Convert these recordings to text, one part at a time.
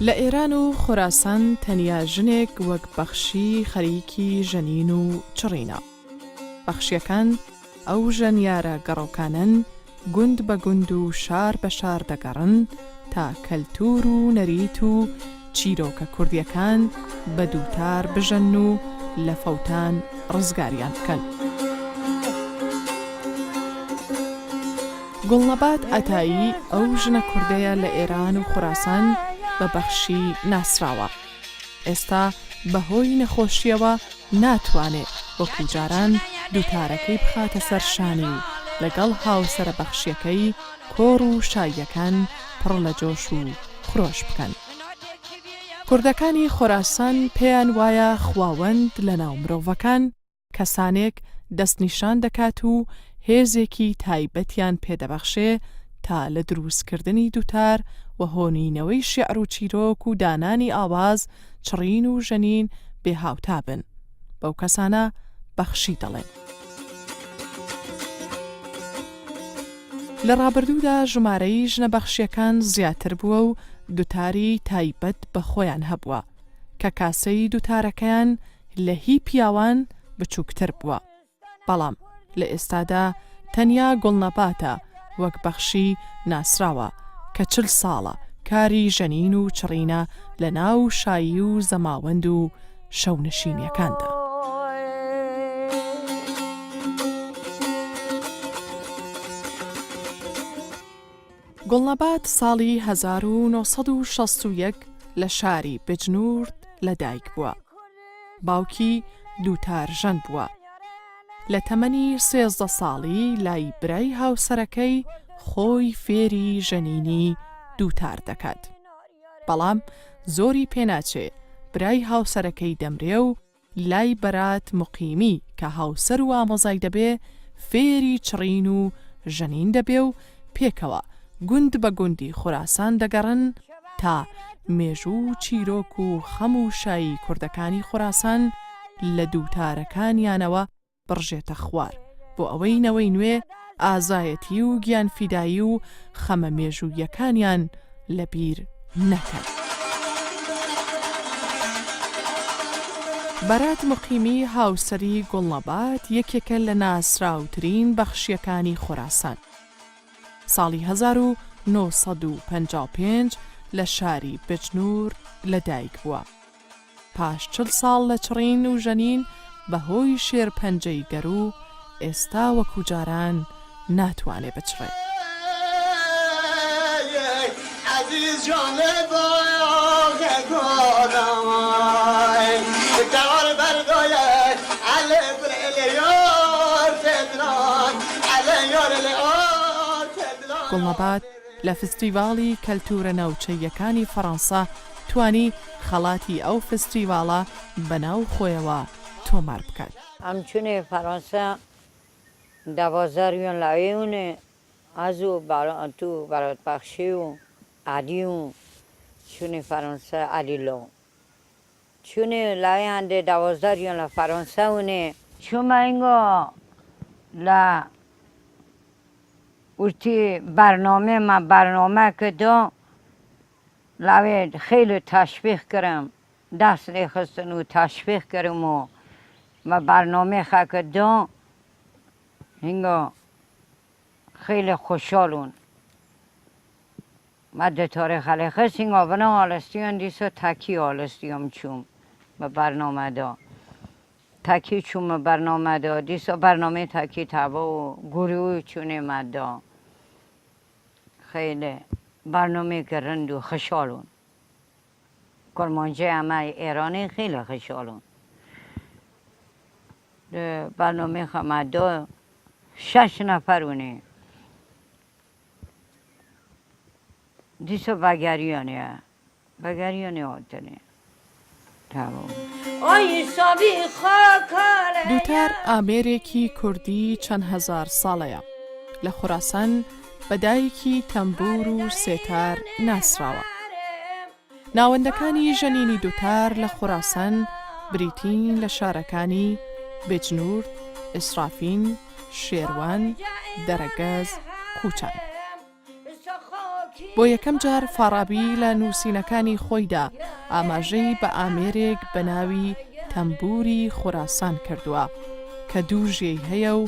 لە ئێران و خۆراسان تەنیا ژنێک وەک بەخشی خەریکی ژەنین و چڕینە. بەخشیەکان ئەو ژەنیارە گەڕۆکانن گوند بە گوند و شار بە شار دەگەڕن تا کەلتور و نەریت و چیرۆکە کوردیەکان بە دووتار بژەن و لە فەوتان ڕزگاریان بکەن. گوڵنەبات ئەتایی ئەو ژنە کوردەیە لە ئێران و خۆراسان بە بەخشی ناسراوە. ئێستا بەهۆی نەخۆشیەوە ناتوانێت وەکو جاران دووتارەکەی بخاتە سەر شانی و لەگەڵ هاوسەرە بەخشیەکەی کۆڕ و شایەکان پڕ لە جۆش و خرۆش بکەن. کوردەکانی خۆراسان پێیان وایە خواوەند لە ناو مرۆڤەکان کەسانێک دەستنیشان دەکات و هێزێکی تایبەتیان پێدەبەخشێ تا لە دروستکردنی دووتار و هۆنینەوەی شیعر و چیرۆک و دانانی ئاواز چڕین و ژەنین بێهاوتا بن. بەو کەسانە بەخشی دەڵێن. لە ڕابردوودا ژمارەی ژنە بەخشیەکان زیاتر بووە و دووتاری تایبەت بە خۆیان هەبووە کە کاسەی دووتارەکەیان لە هی پیاوان بچووکتر بووە. بەڵام لە ئێستادا تەنیا گوڵنەباتە وەک بەخشی ناسراوە کە 40 ساڵە کاری ژەنین و چڕینە لە ناو شایی و زەماوەند و شەونشینیەکاندا. گوڵنەبات ساڵی 1961 لە شاری بجنورد لەدایک بووە. باوکی دووتار ژەن بووە. لە تەمەنی 13 ساڵی لای برای هاوسەرەکەی خۆی فێری ژەنینی دووتار دەکات. بەڵام زۆری پێناچێ برای هاوسەرەکەی دەمرێ و لای بەرات مقیمی کە هاوسەر و ئامۆزای دەبێ فێری چڕین و ژەنین دەبێ و پێکەوە گوند بە گوندی خۆراسان دەگەڕن تا مێژوو چیرۆک و خەم و شایی کوردەکانی خۆراسان لە دووتارەکانیانەوە بڕژێتە خوار بۆ ئەوەی نەوەی نوێ ئازایەتی و گیانفیدایی و خەمە مێژوویەکانیان لەبیر نەکەن. بەرات مقیمی هاوسەری گوڵنەبات یەکێکە لە ناسراوترین بەخشیەکانی خۆراسان. ساڵی 1955 لە شاری بجنور لەدایک بووە. پاش 40 ساڵ لە چڕین و ژەنین بەهۆی شێرپەنجەی گەرو ئێستا وەکو جاران ناتوانێ بچڕێت. گوڵنەبات لە فستیڤاڵی کەلتورە ناوچەیەکانی فەڕەنسا توانی خەڵاتی ئەو فستیڤاڵە بەناو خۆیەوە تۆمار بکات. ئەم چونێ فەڕەنسا 12 لایەونێ ئازوو تو بەراتبەخشی و عەلی و چونێ فەڕەنسا عەلیلۆ چونێ لایە هەندێ 12 لە فەڕەنساونێ چوومە ئینگۆ لە ورتی برنامه کردم لاوید خیلی تشویق کردم دست خستن و تشویق کردم و برنامه کردم اینگا خیلی خوشحالون من ده تاریخ خست اینگا بنا آلستیان دیسا تکی آلستیام چوم به برنامه دا تکی چوم برنامه دا دیسا برنامه تکی تبا و گروه چونه مدا خیلی برنامه گرند و خوشحالون کرمانچه همه ایرانی خیلی خوشحالون برنامه خمدا 6 نفرونه دیسا بگریانه آتنه تمام دووتار ئامێرێکی کوردی چەند هەزار ساڵەیە لە خۆراسان بەدایکی تەمبور و سێتار ناسراوە. ناوەندەکانی ژەنینی دووتار لە خۆراسان بریتین لە شارەکانی بجنورد، ئیسرافین، شێروان، دەرەگەز، کوچان. بۆ یەکەم جار فارابی لە نووسینەکانی خۆیدا ئاماژەی بە ئامێرێک بە ناوی تەمبوری خوراسان کردووە کە دوو ژێی هەیە و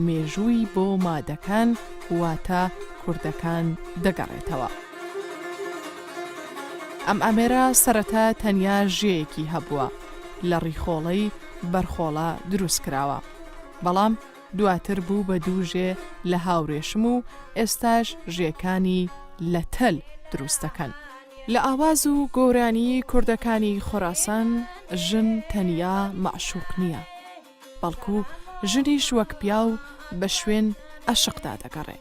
مێژووی بۆ مادەکان واتە کوردەکان دەگەڕێتەوە. ئەم ئامێرە سەرەتا تەنیا ژێیەکی هەبووە لە ڕیخۆڵەی بەرخۆڵە دروست کراوە، بەڵام دواتر بوو بە دوو ژێ لە هاوڕێشم و ئێستاش ژێکانی لە تەل دروست دەکەن. لە ئاواز و گۆرانی کوردەکانی خۆراسان ژن تەنیا مەعشوق نییە، بەڵکو ژنیش وەک پیا و بە شوێن عەشقدا دەگەڕێ.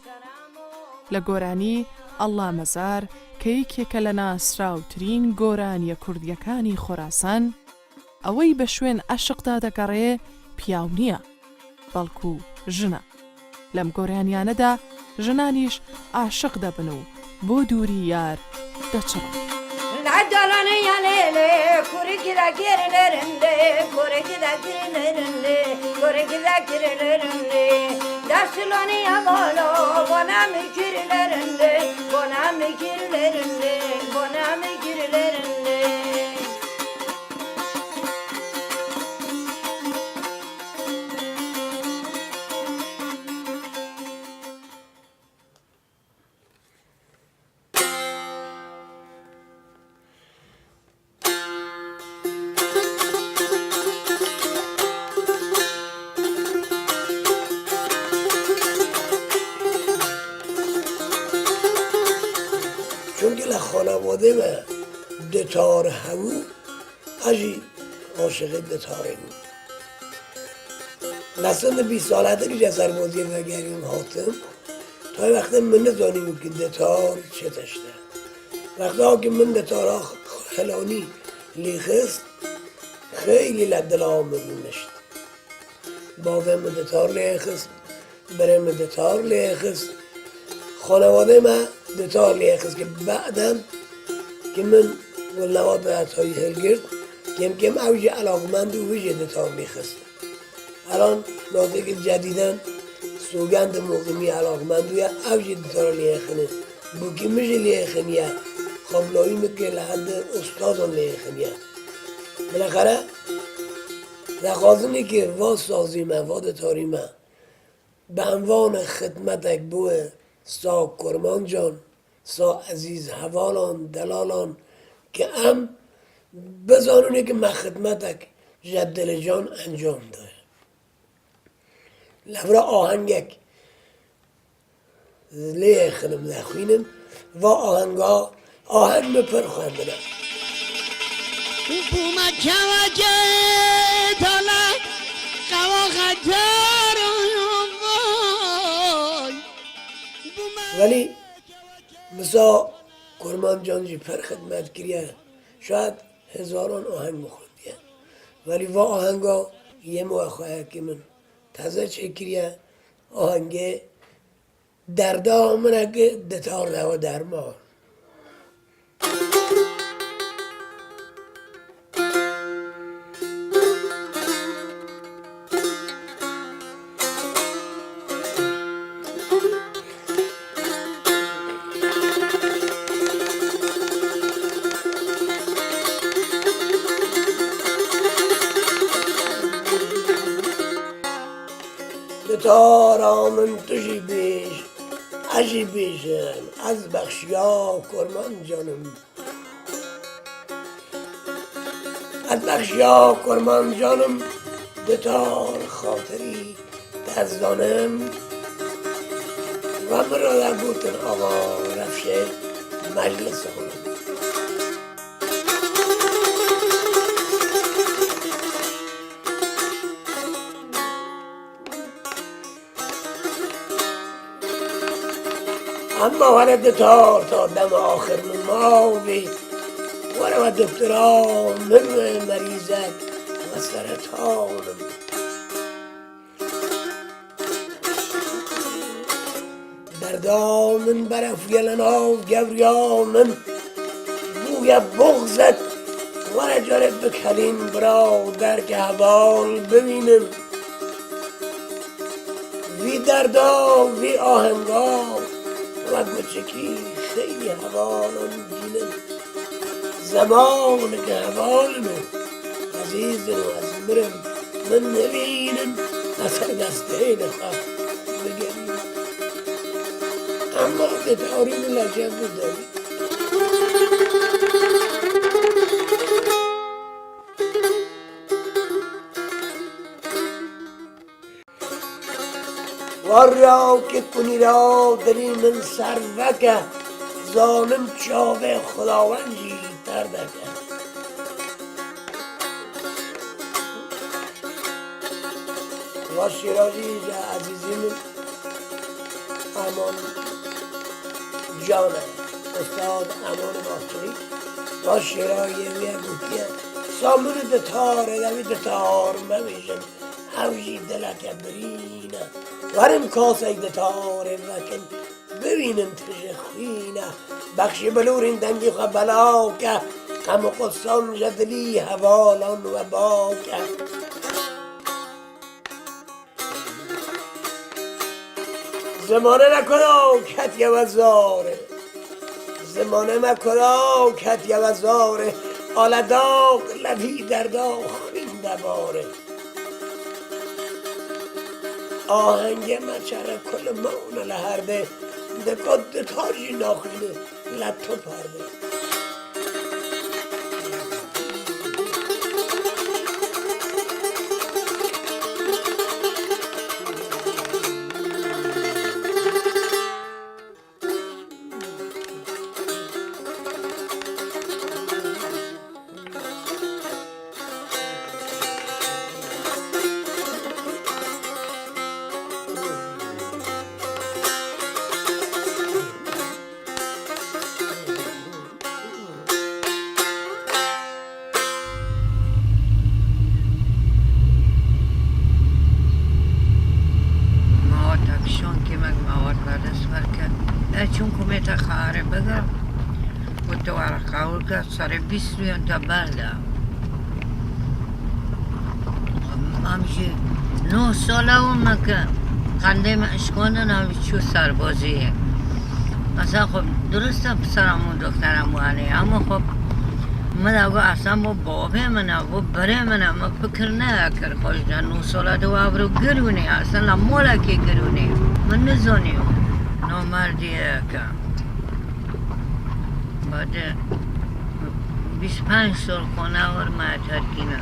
لە گۆرانی ئەڵڵا مەزار کە یەکێکە لە ناسراوترین گۆرانیە کوردیەکانی خۆراسان، ئەوەی بە شوێن عەشقدا دەگەڕێ پیاو نییە، بەڵکو ژنە. لەم گۆرانیانەدا ژنانیش عاشق دەبن و بۆ دووری یار دەچڕن. چون که لخانواده و دتار همو اجی عاشق دتاره بود. مثلا 20 سالته که جسر بازی وگریم هاتم تا وقت من نزانیم که دتار چه تشته. وقتا که من دتارا خلانی لیخست خیلی لدلام بگونشت. بابم دتار لیخست، برم دتار لیخست، خانواده من دتار لیخست که بعدم که من ولنواد به عطایی هلگرد کم اوج علاقمند و ویژه دتار لیخست. الان ناطق جدیدن سوگند مقیمی علاقمند و اوج دتار لیخنه بو که میشه لیخنیه خبلایی میگه لحد استادان لیخنیه. بالاخره رخوازنی که وا سازی من وا دتاری من به عنوان خدمتک بوه سا کرمان جان سا عزیز حوالان دلالان که ام بزانونه که من خدمتک جدل جان انجام داره. لورا آهنگک لیخنم نخوینم و آهنگا آهنگ مپر خواندنم ولی مثلا کرمان جان جی پر خدمت کریه شاید هزاران آهنگ بخوندیه ولی و آهنگا یه موقعه که من تازه چه کریه آهنگ دردا منه که دتار ده و درمان دتارامن توشی بیش عجی بیشم از بخشیا کرمان جانم از بخشیا کرمان جانم دتار خاطری تزدانم و مرا در بوتن آقا رفشه مجلس خونم اما ولد دتار تا دم آخر من ماوی ورا دکترا من مریضک و سرطانم دردا من برافگلنا و گوریا من بوی بغزت ورا جرب بکلین برا در که حوال ببینم وی دردا وی آهنگا و گوچکی خیلی حوالم بینم زمان که حوالمو عزیزم از مرم من نبینم اثر دسته نخواه بگریم اما به تاریم لجب داری وارا که کنی را دلی من سروکه ظالم چاوه خداوندی تردکه و شیرازی عزیزی من امان جانه استاد امان باکری و شیرازی ویه گوکیه سامون دتاره دوی دتار ممیشن حوشی دلکه برینه ورم کاسه دتاره وکن ببینم ترش خوینه بخشی بلورین دنگی خواه بلاکه همه قصان جدلی حوالان و باکه زمانه نکنه کتیه و زاره زمانه مکنه کتیه و زاره آل داغ لبی در داغ خوین دباره آهنگ مچره کل مونه لحرده دکت تاجی ناخینه لطو پرده چون کمیت خواهره بگم و تو ورقاول که سر 20 میلیون تا برده همشه 9 ساله هم که قنده من اشکاندن همی چو سربازیه مثلا خب درسته پسرمون دخترم وانه اما خب من اگه اصلا با بابه منه و بره منه من فکر نه کر خوش ده 9 ساله دو ابرو گرونه اصلا مولا که گرونه من نزانیم نامردیه که بعد 25 سال خونه ور ما ترکینه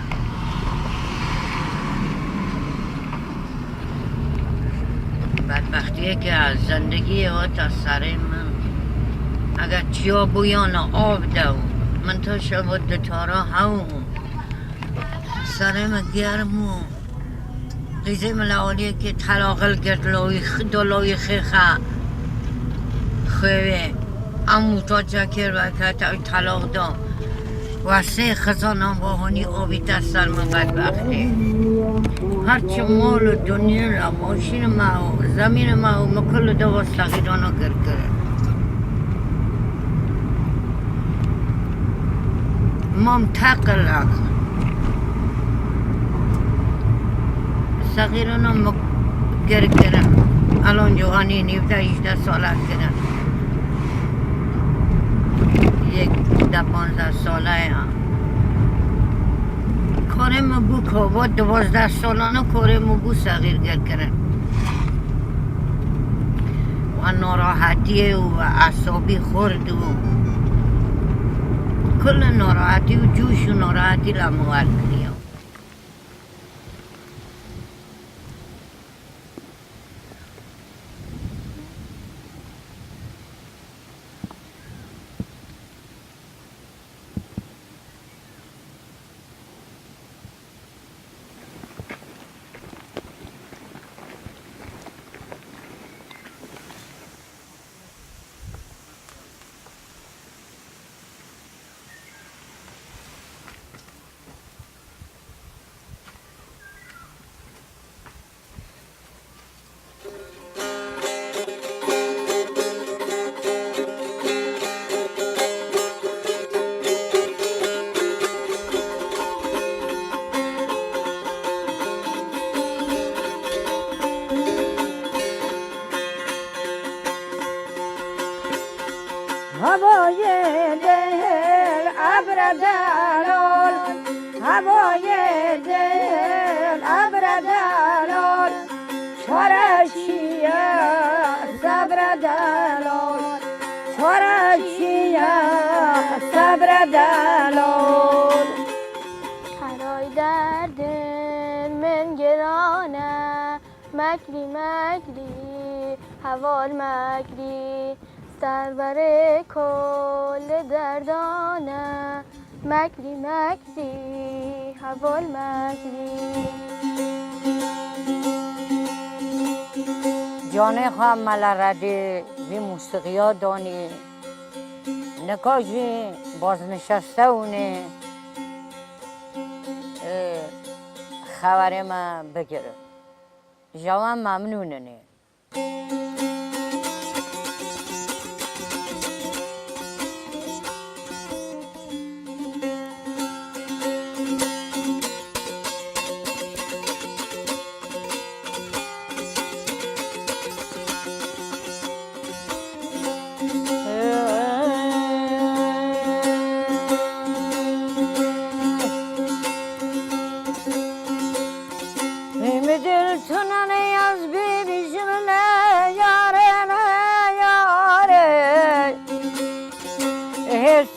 بدبختیه که از زندگی ها تا سر من اگر چیا بویان آب دو من تا شب دتارا هم سر من گرم و قیزه ملالیه که طلاقل کرد لوی خیخه خواه امو تا چکر وکر تا طلاق دام و 3 خزانم با هونی آبی دستر من بدبختی هرچی مال و دنیا را ماشین ما و زمین ما و مکل دو صغیرانو گر کرد مام تقلق صغیرانو گر کرد الان جوانی 17-18 ساله کرد 15 ساله هم کارم بو که با 12 سالانه کارم بو صغیر گر کرد و ناراحتی و اعصابی خورد و کل ناراحتی و جوش و ناراحتی لموال کریم دلال هوای دل ابر دلال چرشیه صبر دلال چرشیه صبر دلال کرای در دل من گرانه مکری مکری حوال مکری سرور کل دردانه مکری مکری حوال مکری جانه خواهم ملرده بی موسیقی ها دانی نکاجی بازنشسته اونه خبر ما بگیره جوان ممنونه نه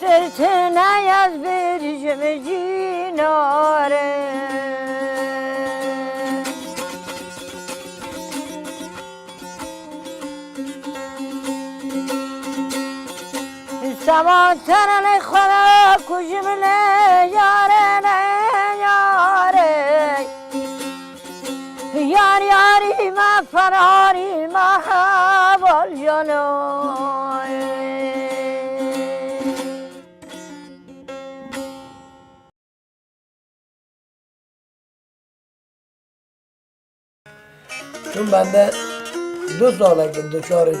سرتنا یاز برجم جیناره سماتر علی خدا کجم یاره یاره یار یاری ما فراری ما حوال جانوی چون بنده 2 ساله که دچار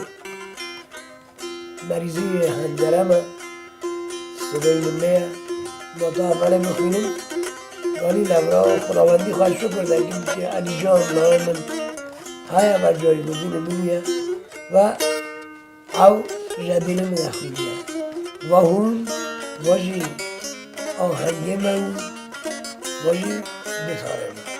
مریضی هندرمه صدای منه ما تا اول بخونیم ولی لبرا خداوندی خواهد شکر در که میشه علی جان نام من های بر جایگزین منیه و او جدیل من اخویه و هم واجی آهنگه من واجی بتاره من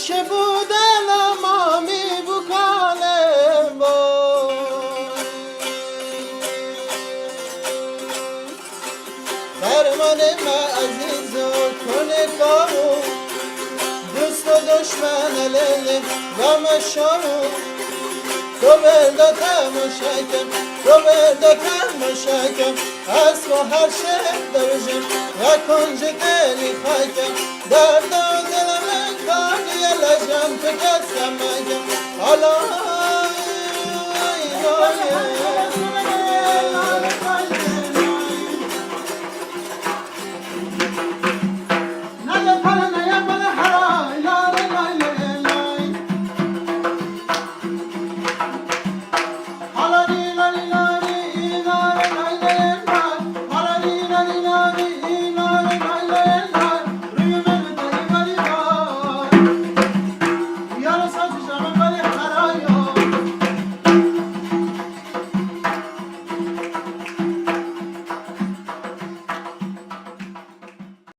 چه بودن امامی بکنه فرمان ما عزیز و کنه کامو دوست و دشمن علیه و مشامو تو بردا تماشا کن تو بردا تماشا کن از و هر شهر دوشم و کنج دلی خواهی کن درد و دلم کاری لجم تو کسم مگم حالا